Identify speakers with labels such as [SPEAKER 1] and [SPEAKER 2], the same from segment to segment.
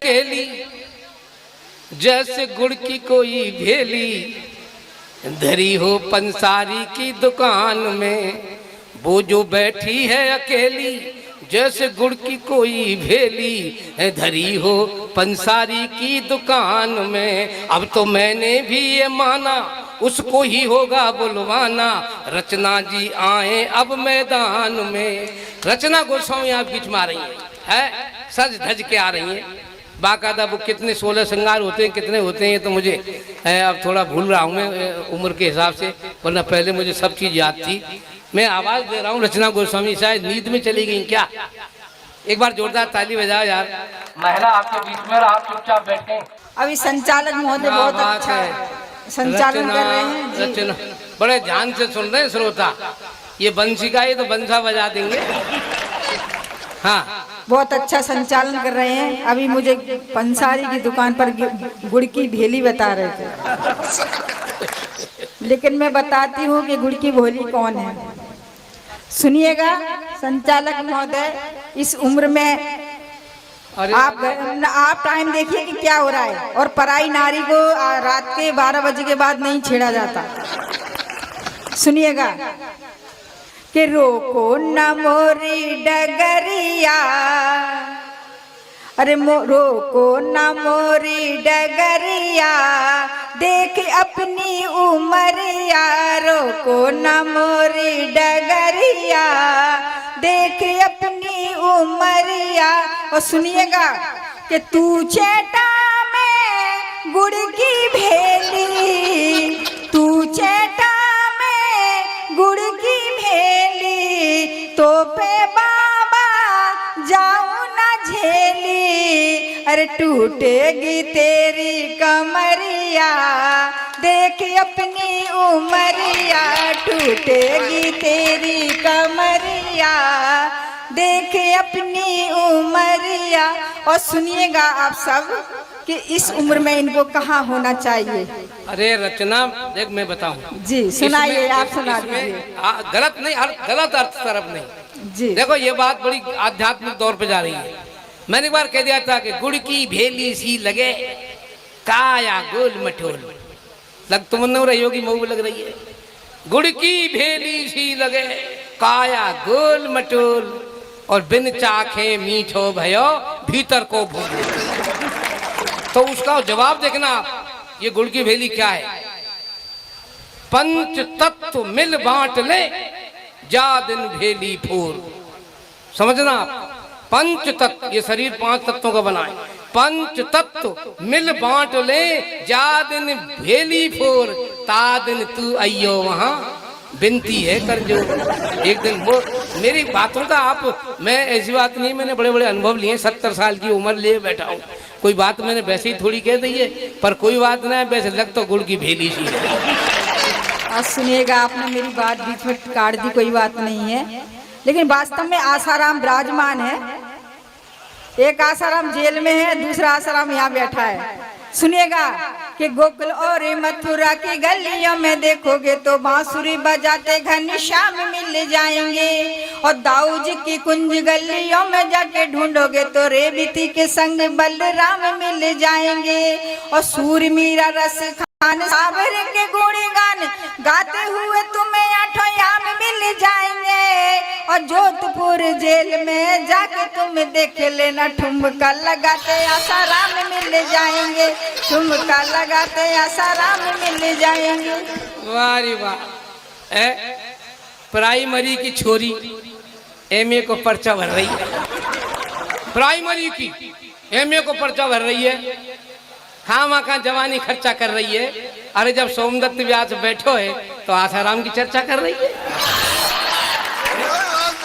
[SPEAKER 1] अकेली, जैसे गुड़ की कोई भेली धरी हो पंसारी की दुकान में। वो जो बैठी है अकेली, जैसे गुड़ की कोई भेली धरी हो पंसारी की दुकान में। अब तो मैंने भी ये माना, उसको ही होगा बुलवाना, रचना जी आए अब मैदान में। रचना गोस्वामी आप बीच में आ रही है, सज धज के आ रही हैं। बाकायदा वो कितने 16 श्रृंगार होते हैं, कितने होते हैं, तो मुझे अब थोड़ा भूल रहा हूँ मैं उम्र के हिसाब से, वरना पहले मुझे सब चीज़ याद थी। मैं आवाज़ दे रहा हूँ, रचना गोस्वामी शायद नींद में चली गई क्या? एक बार जोरदार ताली बजाओ यार। महिला आपके बीच में और आप चुपचाप बैठे।
[SPEAKER 2] अभी संचालक महोदय बहुत अच्छा संचालन कर रहे हैं जी।
[SPEAKER 1] रचना बड़े ध्यान से सुन रहे हैं श्रोता। ये बंसी का, ये तो बंसा बजा देंगे। हाँ,
[SPEAKER 2] बहुत अच्छा संचालन कर रहे हैं। अभी मुझे पंसारी की दुकान पर गुड़ की भेली बता रहे थे, लेकिन मैं बताती हूँ कि गुड़ की भोली कौन है। सुनिएगा संचालक महोदय, इस उम्र में आप टाइम देखिए कि क्या हो रहा है। और पराई नारी को रात के 12 बजे के बाद नहीं छेड़ा जाता। सुनिएगा कि रोको न मोरी डगरिया, अरे रोको न मोरी डगरिया, देख अपनी उमरिया। रोको न मोरी डगरिया, देख अपनी उमरिया। और सुनिएगा कि तू चेटा में गुड़ की भेली, तू चेटा में गुड़ की भेली, तो पे बाबा जाऊं ना झेली। अरे टूटेगी तेरी कमरिया, देख अपनी उमरिया। टूटेगी तेरी कमरिया, देख अपनी उमरिया। और सुनिएगा आप सब कि इस उम्र में इनको कहाँ होना चाहिए।
[SPEAKER 1] अरे रचना देख, मैं बताऊं
[SPEAKER 2] जी, सुनाइए, आप सुना दीजिए।
[SPEAKER 1] गलत नहीं, गलत अर्थ तरफ नहीं
[SPEAKER 2] जी।
[SPEAKER 1] देखो, ये बात बड़ी आध्यात्मिक तौर पे जा रही है। मैंने एक बार कह दिया था कि गुड़ की भेली सी लगे काया गोल मटोल। लग तुम रही होगी, मऊ लग रही है। गुड़ की भेली सी लगे काया गोल मटोल, और बिन चाखे मीठो भयो भीतर को भूल। तो उसका जवाब देखना, ये गुड़ की भेली क्या है। पंच तत्व मिल बांट ले जा दिन भेली फूल। समझना, पंच तत्व, ये शरीर 5 तत्वों का बना है। पंच तत्व मिल बांट ले जा दिन भेली फोर, ता दिन तू अयो वहां बिनती है कर जो। एक दिन वो मेरी बातों का आप, मैं ऐसी बात नहीं, मैंने बड़े बड़े अनुभव लिए, 70 साल की उम्र लिए बैठा हूँ। कोई बात मैंने वैसे ही थोड़ी कह दी है, पर कोई बात ना है, वैसे लग तो गुड़ की भेली सी।
[SPEAKER 2] आज सुनिएगा, आपने मेरी बात बीच में काट दी, कोई बात नहीं है, लेकिन वास्तव में आसाराम विराजमान है। एक आसाराम जेल में है, दूसरा आसाराम यहाँ बैठा है। सुनिएगा कि गोकुल और मथुरा की गलियों में देखोगे तो बांसुरी बजाते घनश्याम मिल जाएंगे, और दाऊ जी की कुंज गलियों में जाके ढूंढोगे तो रेवती के संग बलराम मिल जाएंगे, और सूर मीरा रस खान सावर के गुणगान गाते हुए तुम्हें 8 याम मिल जाएंगे, और जोधपुर जेल में जाके तुम देख लेना ठुमका लगाते आसाराम मिल जाएंगे, ठुमका लगाते आसाराम मिल जाएंगे।
[SPEAKER 1] वाह रे वाह। प्राइमरी की छोरी एमए को पर्चा भर रही है, प्राइमरी की एमए को पर्चा भर रही है, खामा का जवानी खर्चा कर रही है। अरे जब सोमदत्त व्यास बैठो है तो आसाराम की चर्चा कर रही है।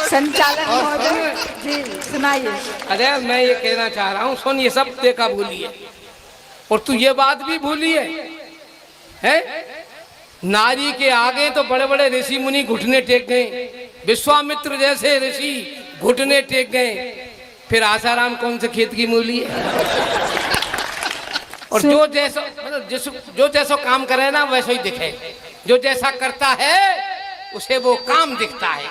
[SPEAKER 2] संचालक महोदय जी सुनाइए।
[SPEAKER 1] अरे मैं ये कहना चाह रहा हूँ, सुन, ये सब देखा भूली है, और तू ये बात भी भूली है? नारी के आगे तो बड़े बड़े ऋषि मुनि घुटने टेक गए, विश्वामित्र जैसे ऋषि घुटने टेक गए, फिर आसाराम कौन से खेत की मूली है? और जो जैसा मतलब जो जैसा काम करे ना वैसा ही दिखे, जो जैसा करता है उसे वो काम दिखता है।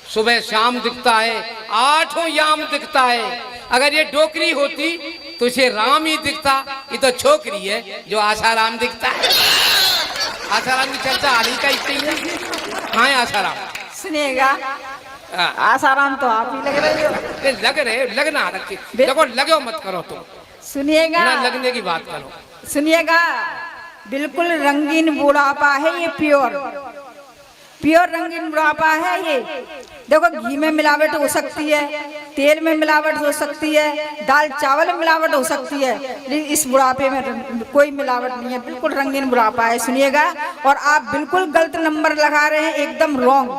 [SPEAKER 1] सुबह शाम दिखता है, 8 याम दिखता है, अगर ये डोकरी होती तो इसे राम ही दिखता, ये तो छोकरी है जो आसाराम दिखता है। आसाराम की चर्चा हाली का इतनी है। हाँ आसाराम
[SPEAKER 2] सुनिएगा,
[SPEAKER 1] हाँ।
[SPEAKER 2] आसाराम तो आप ही लग रहे हो।
[SPEAKER 1] लग रहे लगना रखे, देखो लगो मत करो तुम,
[SPEAKER 2] सुनिएगा,
[SPEAKER 1] ना लगने की बात करो।
[SPEAKER 2] सुनिएगा, बिल्कुल रंगीन बुढ़ापा है ये, प्योर प्योर रंगीन बुढ़ापा है ये। देखो घी में मिलावट हो सकती है, तेल में मिलावट हो सकती है, दाल चावल में मिलावट हो सकती है, लेकिन इस बुढ़ापे में कोई मिलावट नहीं है, बिल्कुल रंगीन बुढ़ापा है। सुनिएगा, और आप बिल्कुल गलत नंबर लगा रहे हैं, एकदम रॉन्ग।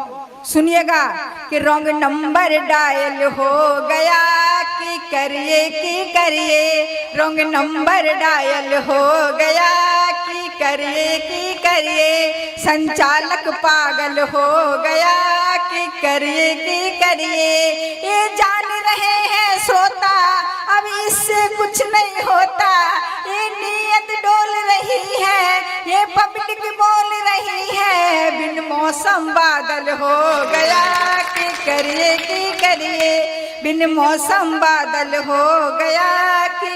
[SPEAKER 2] सुनिएगा कि रॉन्ग नंबर डायल हो गया, कि करिए रॉन्ग नंबर डायल हो गया, कि करिए संचालक पागल हो गया, कि करिए ये जान रहे हैं श्रोता अब इससे कुछ नहीं होता, ये नीयत डोल रही है, ये पब्लिक बोल रही है, बिन मौसम बादल हो गया, कि करिए बिन मौसम बादल हो गया, कि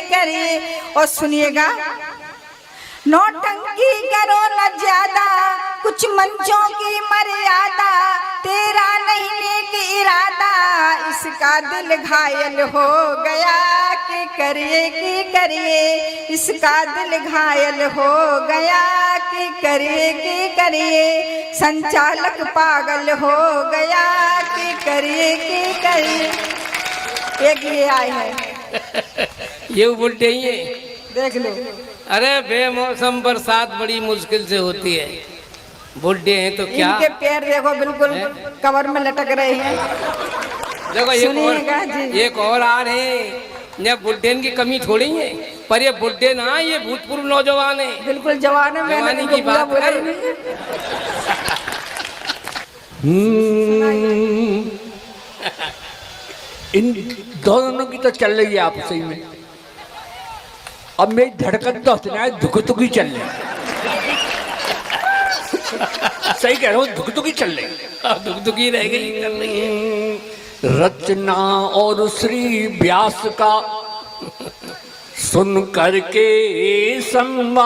[SPEAKER 2] करिए। और सुनिएगा, नौटंकी करो न ज्यादा, कुछ मंचों की मर्यादा, तेरा नहीं नेक इरादा, इसका दिल घायल हो गया, कि करिए इसका दिल घायल हो गया, कि करिए संचालक पागल हो गया, कि करिए। एक ये आए है
[SPEAKER 1] ये बोलते ही है,
[SPEAKER 2] देख लो।
[SPEAKER 1] अरे बेमौसम बरसात बड़ी मुश्किल से होती है, बुड्ढे हैं तो क्या।
[SPEAKER 2] इनके पैर देखो बिल्कुल कवर में लटक रहे हैं।
[SPEAKER 1] देखो एक और आ रहे हैं, ये बुड्ढे की कमी थोड़ी है, पर ये बुड्ढे ना, ये भूतपूर्व नौजवान है,
[SPEAKER 2] बिल्कुल जवान है।
[SPEAKER 1] जवानी की बात कर।
[SPEAKER 3] इन दोनों की तो चल रही है आपस में, अब मेरी धड़कन तो हंसना है, धुक ही चल रही है। सही कह रहा हूँ, धुक ही चल रही है,
[SPEAKER 1] धुक ही रह गई।
[SPEAKER 3] रचना और श्री व्यास का सुन करके संवाद,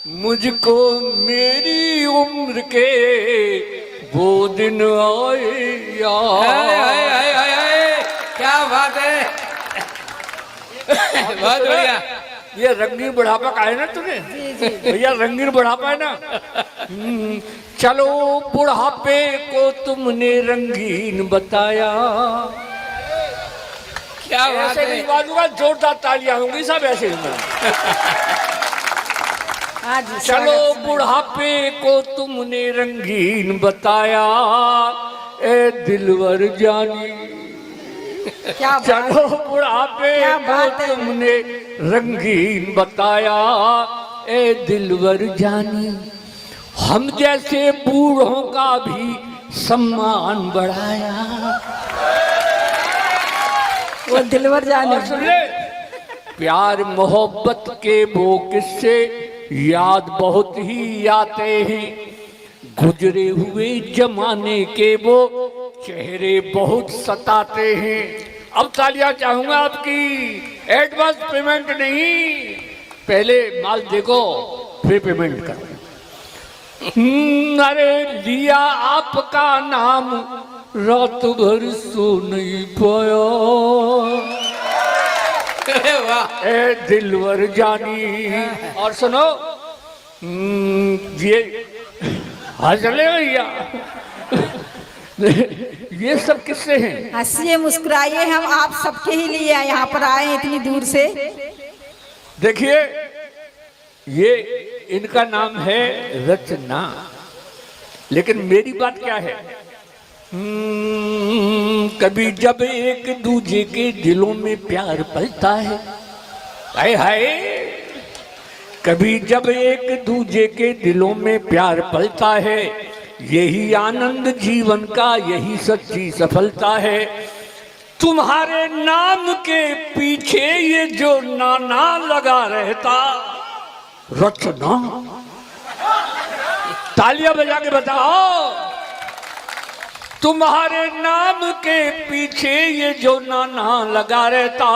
[SPEAKER 3] मुझको मेरी उम्र के वो दिन आए यार।
[SPEAKER 1] क्या बात है, बहुत बढ़िया।
[SPEAKER 3] ये रंगीन बुढ़ापा का है ना तुम्हें भैया, रंगीन बुढ़ापा है ना। चलो बुढ़ापे को तुमने रंगीन बताया,
[SPEAKER 1] क्या बात है।
[SPEAKER 3] ऐसे बात, जोरदार तालियां होंगी सब ऐसे ही। चलो बुढ़ापे को तुमने रंगीन बताया, ए दिलवर जानी।
[SPEAKER 2] क्या
[SPEAKER 3] चलो बुढ़ापे को तुमने रंगीन बताया, ए दिलवर जानी, हम जैसे बूढ़ों का भी सम्मान बढ़ाया।
[SPEAKER 2] वो दिलवर जाने।
[SPEAKER 3] और सुन ले, प्यार मोहब्बत के वो किस्से याद बहुत ही आते हैं, गुजरे हुए जमाने के वो चेहरे बहुत सताते हैं। अब तालियां चाहूंगा आपकी, एडवांस पेमेंट नहीं, पहले माल देखो फिर पेमेंट करो। अरे लिया आपका नाम, रात भर सो नहीं पाया, ए दिलवर जानी। और सुनो, ये हंसले भैया, ये सब किससे हैं?
[SPEAKER 2] हंसिए मुस्कुराइए, हम आप सबके ही लिए यहाँ पर आए इतनी दूर से।
[SPEAKER 3] देखिए, ये इनका नाम है रचना, लेकिन मेरी बात क्या है, कभी जब एक दूजे के दिलों में प्यार पलता है, हाय हाय, कभी जब एक दूजे के दिलों में प्यार पलता है, यही आनंद जीवन का, यही सच्ची सफलता है। तुम्हारे नाम के पीछे ये जो नाना लगा रहता, रचना, तालियां बजा के बताओ। तुम्हारे नाम के पीछे ये जो नाना लगा रहता,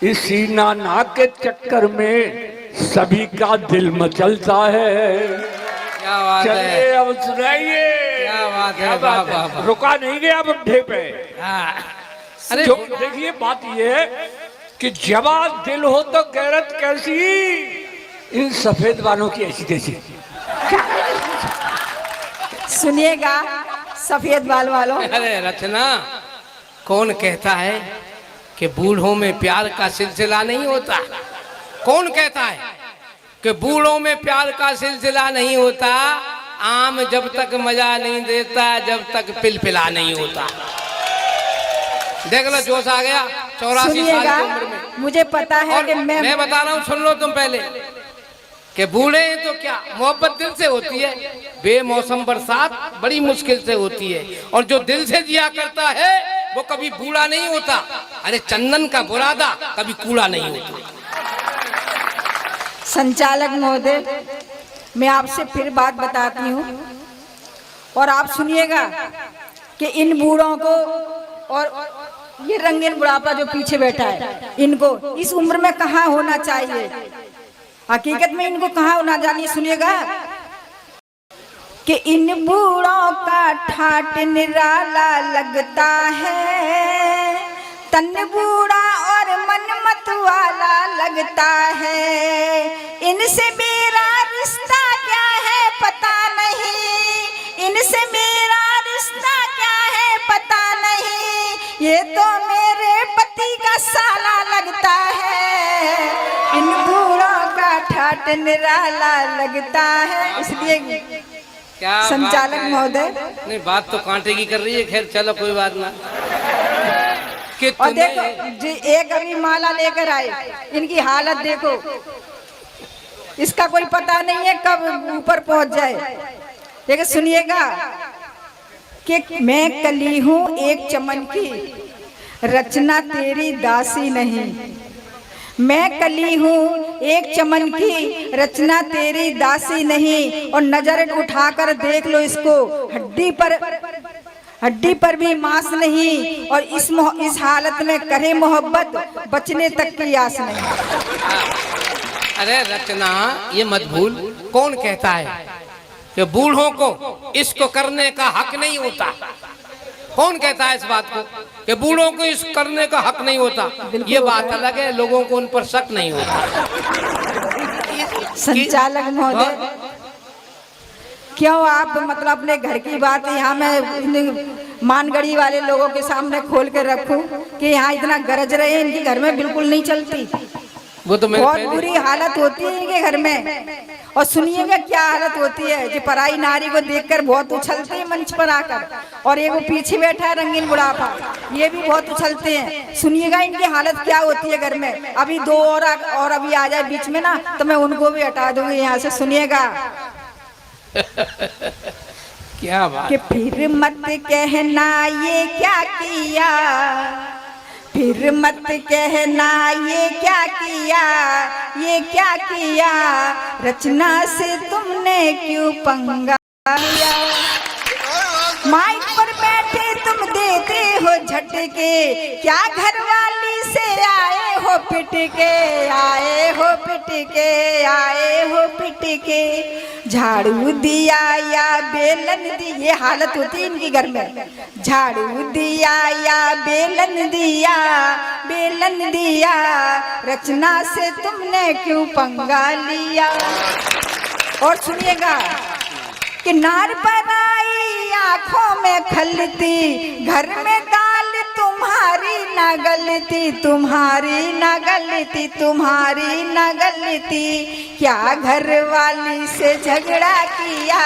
[SPEAKER 3] इसी नाना के चक्कर में सभी का दिल मचलता है।
[SPEAKER 1] क्या बात है,
[SPEAKER 3] चलिए अब सुनाइए।
[SPEAKER 1] क्या बात है,
[SPEAKER 3] क्या बात
[SPEAKER 1] वाह,
[SPEAKER 3] है?
[SPEAKER 1] वाह, वाह।
[SPEAKER 3] रुका नहीं गया बुढ़े पे।
[SPEAKER 1] हाँ। अरे
[SPEAKER 3] जो देखिए बात ये है कि जवान दिल हो तो गैरत कैसी, इन सफेद बालों की ऐसी तैसी।
[SPEAKER 2] सुनिएगा सफेद बाल वालों,
[SPEAKER 1] अरे रचना, कौन कहता है कि बूढ़ों में प्यार का सिलसिला नहीं होता? कौन कहता है कि बूढ़ों में प्यार का सिलसिला नहीं होता? आम जब तक मजा नहीं देता, जब तक पिलपिला नहीं होता। देख लो, जोश आ गया 84 साल
[SPEAKER 2] सुनिएगा
[SPEAKER 1] की उम्र में।
[SPEAKER 2] मुझे पता है
[SPEAKER 1] और
[SPEAKER 2] कि
[SPEAKER 1] मैं बता रहा हूँ, सुन लो तुम पहले, कि बूढ़े हैं तो क्या, मोहब्बत दिल से होती है। बेमौसम बरसात बड़ी मुश्किल से होती है, और जो दिल से जिया करता है वो कभी बूढ़ा नहीं होता। अरे चंदन का बुरादा कभी कूड़ा नहीं होता।
[SPEAKER 2] संचालक महोदय, मैं आपसे फिर बात बताती हूँ, और आप सुनिएगा कि इन बूढ़ों को और ये रंगीन बुढ़ापा जो पीछे बैठा है, इनको इस उम्र में कहाँ होना चाहिए, हकीकत में इनको कहाँ होना चाहिए। सुनिएगा कि इन बूढ़ों का ठाट निराला लगता है, तन बूढ़ा और मन मत वाला लगता है। इनसे मेरा रिश्ता क्या है पता नहीं, इनसे मेरा रिश्ता क्या है पता नहीं, ये तो मेरे पति का साला लगता है। इन बूढ़ों का ठाट निराला लगता है। इसलिए
[SPEAKER 1] क्या
[SPEAKER 2] संचालक
[SPEAKER 1] बात है?
[SPEAKER 2] महोदय,
[SPEAKER 1] नहीं, बात तो कांटे की कर रही है। खैर चलो, कोई बात ना। कि
[SPEAKER 2] और
[SPEAKER 1] तुम्हें
[SPEAKER 2] देखो जी, एक अभी माला लेकर आए, इनकी हालत देखो, इसका कोई पता नहीं है कब ऊपर पहुंच जाए। लेकिन सुनिएगा कि मैं कली हूँ एक चमन की, रचना तेरी दासी नहीं। मैं कली हूँ एक चमन की, रचना तेरी दासी नहीं। और नजर उठाकर देख लो इसको, हड्डी पर भी मांस नहीं, और इस हालत में करे मोहब्बत, बचने तक की आस नहीं।
[SPEAKER 1] अरे रचना, ये मत भूल, कौन कहता है कि बूढ़ों को इसको करने का हक नहीं होता? कौन कहता है इस बात को कि बूढ़ों को इस करने का हक नहीं होता? ये बात अलग है, लोगों को उन पर शक नहीं होता।
[SPEAKER 2] संचालक महोदय, क्यों आप मतलब अपने घर की बात यहाँ मैं मानगढ़ी वाले लोगों के सामने खोल के रखूं कि यहाँ इतना गरज रहे हैं, इनके घर में बिल्कुल नहीं चलती।
[SPEAKER 1] वो तो
[SPEAKER 2] बहुत बुरी हालत होती है इनके घर में। और सुनिएगा क्या हालत होती है, जो पराई नारी को देखकर बहुत उछलते हैं मंच पर आकर, और एक वो पीछे बैठा है रंगीन बुढ़ापा, ये भी बहुत उछलते हैं। सुनिएगा इनकी हालत क्या होती है घर में। अभी दो और अभी आ जाए बीच में ना, तो मैं उनको भी हटा दूंगी यहाँ से। सुनिएगा
[SPEAKER 1] क्या बात
[SPEAKER 2] कि फिर मत कहना ये क्या किया, फिर मत कहना ये क्या किया, ये क्या किया, रचना से तुमने क्यों पंगा लिया। माइक पर बैठे तुम देते हो झटके, क्या घरवाली से आए हो पिटके, आए हो पिटके, आए हो पिटके। झाड़ू दिया या बेलन दी, ये हालत होती है इनकी घर में। झाड़ू दिया या बेलन दिया, बेलन दिया, रचना से तुमने क्यों पंगा लिया। और सुनिएगा कि नार पर आई आंखों में खलती, घर में दाल तुम्हारी न गलती, तुम्हारी न गलती, तुम्हारी न गलती। क्या घर वाली से झगड़ा किया,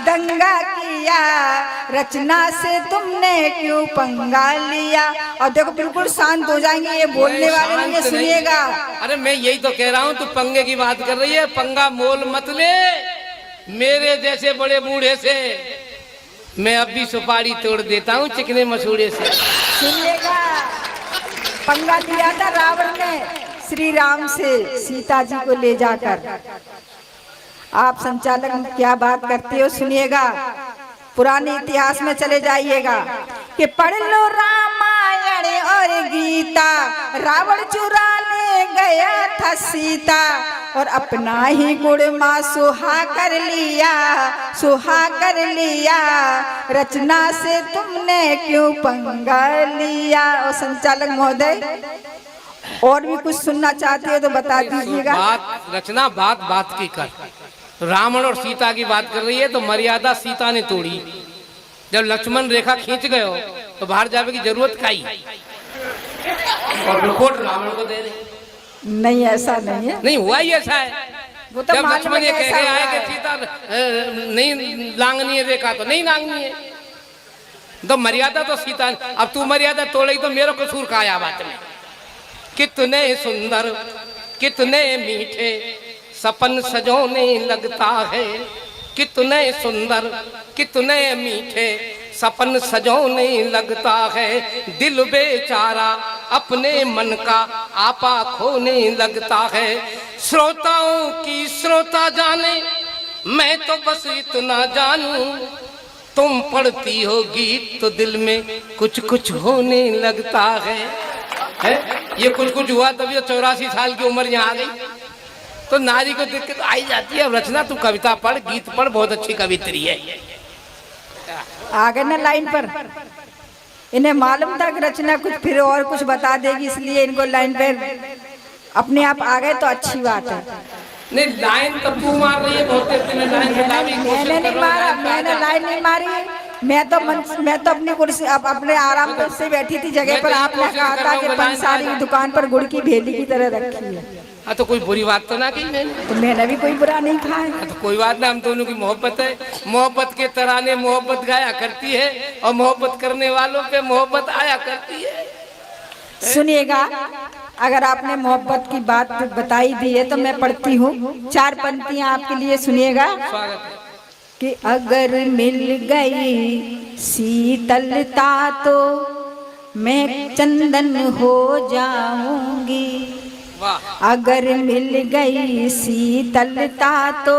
[SPEAKER 2] दंगा किया, रचना से तुमने क्यों पंगा लिया। और देखो बिल्कुल शांत हो जाएंगे, ये बोलने वाले नहीं है। सुनिएगा,
[SPEAKER 1] अरे मैं यही तो कह रहा हूँ, तू पंगे की बात कर रही है। पंगा मोल मत ले मेरे जैसे बड़े बूढ़े से, मैं अब भी सुपारी तोड़ देता हूँ चिकने मसूड़े से।
[SPEAKER 2] सुनिएगा, पंगा लिया था रावण ने श्री राम से सीता जी को ले जाकर। आप संचालक क्या बात करते हो। सुनिएगा पुराने इतिहास में चले जाइएगा कि पढ़ लो रामायण और गीता, रावण चुरा ले गया था सीता और अपना ही गुण माँ सुहा कर लिया, सुहा कर लिया, रचना से तुमने क्यों पंगा लिया। और संचालक महोदय और भी कुछ सुनना चाहते हो तो बता दीजिएगा।
[SPEAKER 1] बात रचना बात बात की कर, रावण और सीता की बात कर रही है तो मर्यादा सीता ने तोड़ी। जब लक्ष्मण रेखा खींच गए हो तो बाहर जाने की जरूरत काई, और रिपोर्ट रावण को दे रहे।
[SPEAKER 2] नहीं ऐसा नहीं है,
[SPEAKER 1] नहीं हुआ ही ऐसा है।
[SPEAKER 2] वो तो
[SPEAKER 1] जब लक्ष्मण ये कह के आए कि
[SPEAKER 2] है।
[SPEAKER 1] सीता नहीं लांगनी है रेखा तो नहीं लांगनी है, तो मर्यादा तो सीता ने। अब तू मर्यादा तोड़ी तो मेरा कसूर का आया बात में। कितने सुंदर कितने मीठे सपन सजोने लगता है, कितने सुंदर कितने मीठे सपन सजोने लगता है, दिल बेचारा अपने मन का आपा खोने लगता है। श्रोताओं की श्रोता जाने, मैं तो बस इतना जानूं, तुम पढ़ती हो गीत तो दिल में कुछ कुछ होने लगता है। ये कुछ कुछ हुआ तभी 84 साल की उम्र यहाँ आ गई। तो नारी को दिक्कत आई जाती है। अब रचना तू कविता पढ़, गीत पढ़, बहुत अच्छी कवित्री है।
[SPEAKER 2] आ गए ना लाइन पर, इन्हें मालूम था कि रचना कुछ फिर और कुछ बता देगी, इसलिए इनको लाइन पर अपने आप आ गए तो अच्छी बात है।
[SPEAKER 1] नहीं लाइन तब तू मार रही है, बहुत तेज में लाइन बता भी
[SPEAKER 2] मैंने नहीं मारा, मैंने लाइन नहीं मारी, मैं तो अपनी कुर्सी अपने आराम से बैठी थी जगह पर। आपने कहा था कि पंसारी की दुकान पर गुड़ की भेली की तरह रखी है।
[SPEAKER 1] हाँ तो कोई बुरी बात तो ना की मैंने,
[SPEAKER 2] तो मैंने भी कोई बुरा नहीं कहा है।
[SPEAKER 1] तो कोई बात ना, हम दोनों की मोहब्बत है। मोहब्बत के तराने मोहब्बत गाया करती है और मोहब्बत करने वालों पे मोहब्बत आया करती है।
[SPEAKER 2] सुनिएगा, अगर आपने मोहब्बत की बात बताई दी है तो मैं पढ़ती हूँ 4 पंक्तियाँ आपके लिए, सुनिएगा।
[SPEAKER 1] स्वागत है।
[SPEAKER 2] कि अगर मिल गई शीतलता तो मैं चंदन हो जाऊंगी,
[SPEAKER 1] वाह।
[SPEAKER 2] अगर मिल गई शीतलता तो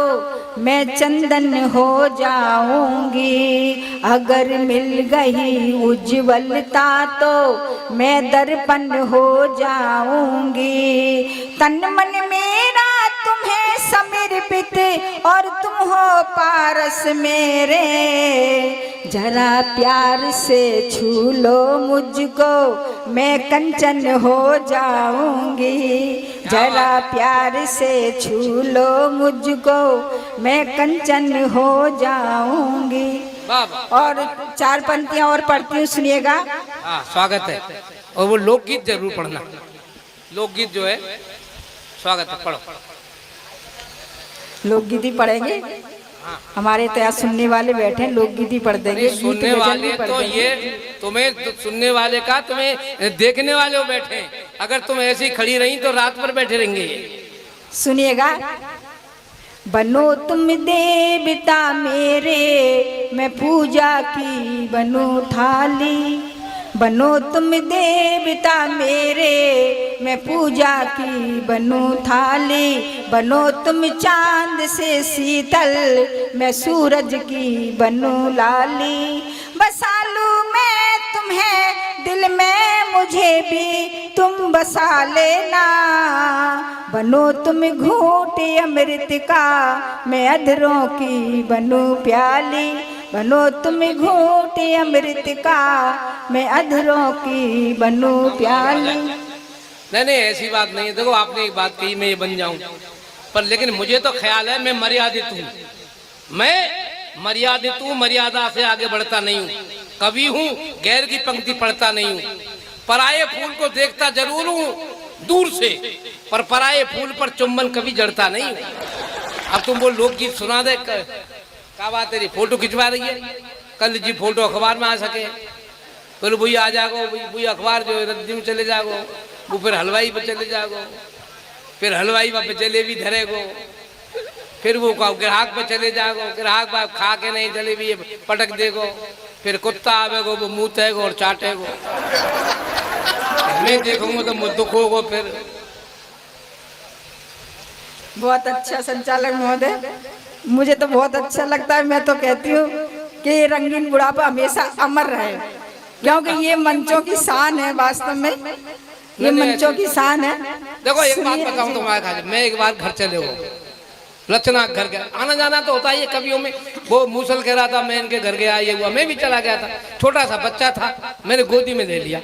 [SPEAKER 2] मैं चंदन हो जाऊंगी, अगर मिल गई उज्ज्वलता तो मैं दर्पण हो जाऊंगी, तन मन मेरा तुम्हें समर्पित और तुम हो पारस मेरे, जरा प्यार से छू लो मुझको मैं कंचन हो जाऊंगी, जरा प्यार से छू लो मुझको मैं कंचन हो जाऊंगी। और 4 पंक्तियां और पढ़ती हूँ, सुनिएगा।
[SPEAKER 1] हाँ स्वागत है। और वो लोकगीत जरूर पढ़ना, लोकगीत जो है। स्वागत है, पढ़ो।
[SPEAKER 2] लोकगीत ही पढ़ेंगे, हमारे तो यहाँ सुनने वाले बैठे हैं, लोकगीत ही पढ़ देंगे।
[SPEAKER 1] सुनने वाले तो ये तुम्हें सुनने वाले का, तुम्हें देखने वाले बैठे हैं। अगर तुम ऐसी खड़ी रही तो रात भर बैठे रहेंगे।
[SPEAKER 2] सुनिएगा। बनो तुम देवता मेरे मैं पूजा की बनूं थाली, बनो तुम देवता मेरे मैं पूजा की बनूं थाली, बनो तुम चांद से शीतल मैं सूरज की बनूं लाली, बसा लूं मैं तुम्हें दिल में मुझे भी तुम बसा लेना, बनो तुम घूंट अमृत का मैं अधरों की बनूं प्याली, बनो तुम घूंट अमृत का मैं अधरों की बनूं प्याली।
[SPEAKER 1] नहीं ऐसी बात नहीं है। देखो आपने एक बात कही, मैं ये बन जाऊं, पर लेकिन मुझे तो ख्याल है मैं मर्यादित हूँ, मैं मर्यादित हूँ, मर्यादा से आगे बढ़ता नहीं हूँ, कवि हूँ, गैर की पंक्ति पढ़ता नहीं हूँ, पराये फूल को देखता जरूर हूँ दूर से, पर पराये फूल पर चुम्बन कभी जड़ता नहीं हूँ। अब तुम वो लोकगीत सुना दे, क्या बात तेरी फोटो खिंचवा रही है, कल जी फोटो अखबार में आ सके, बोलो भैया आ जागो, भैया अखबार जो रद्दी में चले जागो, वो फिर हलवाई पे चले जागो, फिर हलवाई पे जलेबी धरेगो, फिर वो ग्राहक पे चले जागो, ग्राहक बाप खा के नहीं जलेबी पटक देगो, फिर कुत्ता आवेगो वो मुँह और चाटेगो, मैं देखूंगा तो मुँह दुख होगो। फिर
[SPEAKER 2] बहुत अच्छा संचालक महोदय, मुझे तो बहुत अच्छा लगता है। मैं तो कहती हूँ कि ये रंगीन बुढ़ापा हमेशा अमर रहे, क्योंकि ये मंचों की शान है, वास्तव में ये मंचों की शान है।
[SPEAKER 1] देखो एक बात बताऊं तुम्हारे खाली, मैं एक बार घर चले हो रचना घर गया, आना जाना तो होता ही है कवियों में। वो मूसल कह रहा था मैं इनके घर गया, ये हुआ, मैं भी चला गया था, छोटा सा बच्चा था, मैंने गोदी में ले लिया।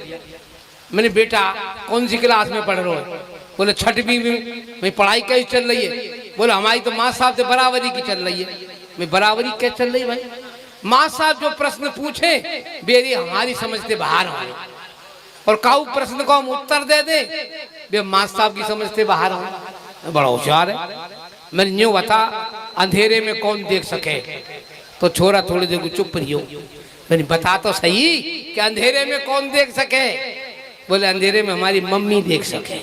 [SPEAKER 1] मैंने बेटा कौन सी क्लास में पढ़ रहे हो? बोले छठवीं में। मैं पढ़ाई कैसी चल रही है? बोले हमारी तो माँ साहब से बराबरी की चल रही है। मैं बराबरी कैसे चल रही भाई? माँ साहब जो प्रश्न पूछे बेरी हमारी समझ से बाहर हो, और काऊ प्रश्न को हम उत्तर दे दे बे माँ साहब की समझ से बाहर हो। बड़ा होशियार है। मैंने यूं बता अंधेरे में कौन देख सके? तो छोरा थोड़ी देर को चुप रही हो। मैंने बता तो सही कि अंधेरे में कौन देख सके? बोले अंधेरे में हमारी मम्मी देख सके।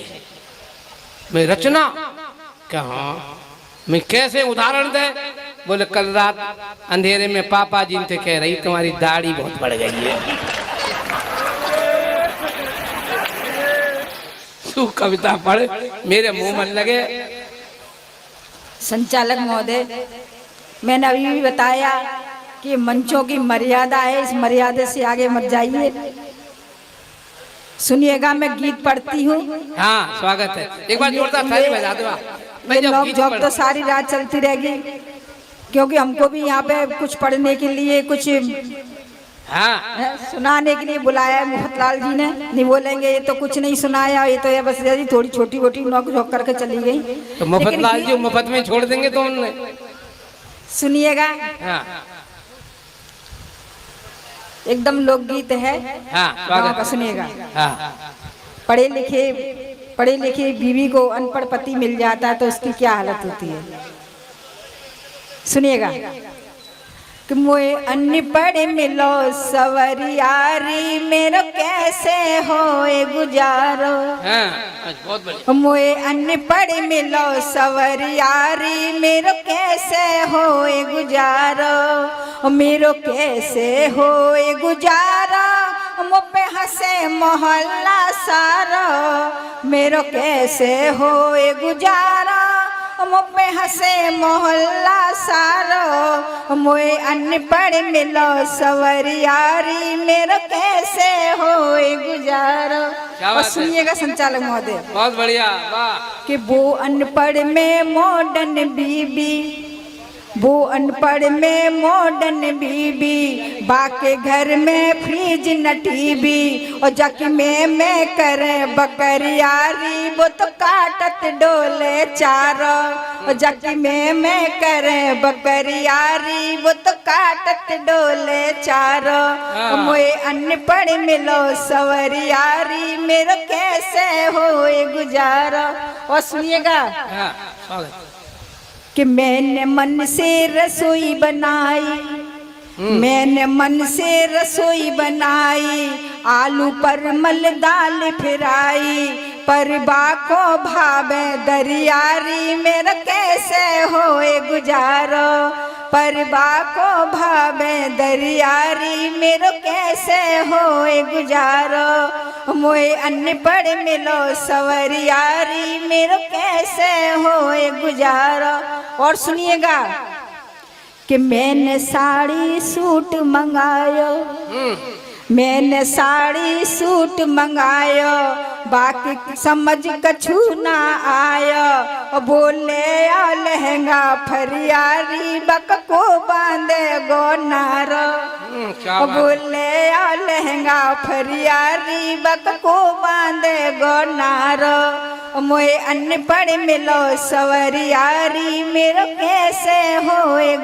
[SPEAKER 1] मैं रचना क्या? हाँ। मैं कैसे उदाहरण दे? बोले कल रात अंधेरे में पापा जी ने कह रही तुम्हारी दाढ़ी बहुत बढ़ गई है। तू कविता पढ़, मेरे मुंह में लगे।
[SPEAKER 2] संचालक महोदय, मैंने अभी भी बताया कि मंचों की मर्यादा है, इस मर्यादा से आगे मत जाइए। सुनिएगा, मैं गीत पढ़ती हूँ।
[SPEAKER 1] हाँ स्वागत है, एक बार जोरदार ताली बजा दो।
[SPEAKER 2] ये नोक झोंक तो सारी रात चलती रहेगी, क्योंकि हमको भी यहाँ पे कुछ पढ़ने के लिए, कुछ
[SPEAKER 1] हाँ
[SPEAKER 2] सुनाने के लिए बुलाया है मुफ्तलाल जी ने। नहीं बोलेंगे ये तो कुछ नहीं सुनाया, ये तो ये बस यही थोड़ी छोटी मोटी नोक झोंक करके चली गई।
[SPEAKER 1] तो मुफ्तलाल जी मुफ्त में छोड़ देंगे तो उन्हें?
[SPEAKER 2] सुनिएगा,
[SPEAKER 1] हाँ
[SPEAKER 2] एकदम लोकगीत है।
[SPEAKER 1] हाँ
[SPEAKER 2] गाँव का सुनिएगा।
[SPEAKER 1] हाँ।
[SPEAKER 2] पढ़े लिखे बीवी को अनपढ़ पति मिल जाता है तो उसकी क्या हालत होती है? सुनिएगा कि मोए अनपढ़ मिलो सवरियारी, मेरो कैसे होए गुजारो।
[SPEAKER 1] बहुत बढ़िया।
[SPEAKER 2] मोए अनपढ़ मिलो सवरियारी, मेरो कैसे होए गुजारो, मेरो कैसे होए गुजारो, मुझे हंसे मोहल्ला सारो, मेरो कैसे होए गुजारा, मुझे हंसे मोहल्ला सारो, मोए अनपढ़ मिलो सवरियारी, मेरो कैसे होए गुजारो। और सुनिएगा संचालक महोदय,
[SPEAKER 1] बहुत बढ़िया, वाह।
[SPEAKER 2] कि वो अनपढ़ में मॉडर्न बीबी, वो अनपढ़ में मॉडर्न बीबी, बाके घर में फ्रिज न टीवी, और जक में मैं करे बकरियारी, वो तो काटत डोले चारो, और जक में मैं करे बकरियारी, वो तो काटत डोले चारो, मोए अनपढ़ मिलो सवरियारी, मेरो कैसे होए गुजारा। और सुनिएगा कि मैंने मन से रसोई बनाई, मैंने मन से रसोई बनाई, आलू परमल दाल फिराई, परबा को भावे दरियारी, मेरा कैसे होए गुजारो, परबा को भावे दरियारी, मेरो कैसे होए गुजारो, मोए अनपढ़ मिलो सवरियारी, मेरो कैसे होए गुजारो। और सुनिएगा कि मैंने साड़ी सूट मंगायो, मैंने साड़ी सूट मंगायो, बाकी समझ कछु ना आयो, बोले आ लहंगा फरियारी, बक को बांधे गो नारो, बोले आ लहंगा फरियारी, बक को बांधे गो नारो, मोए अनपढ़ मिलो सवरियारी, मेरो कैसे होए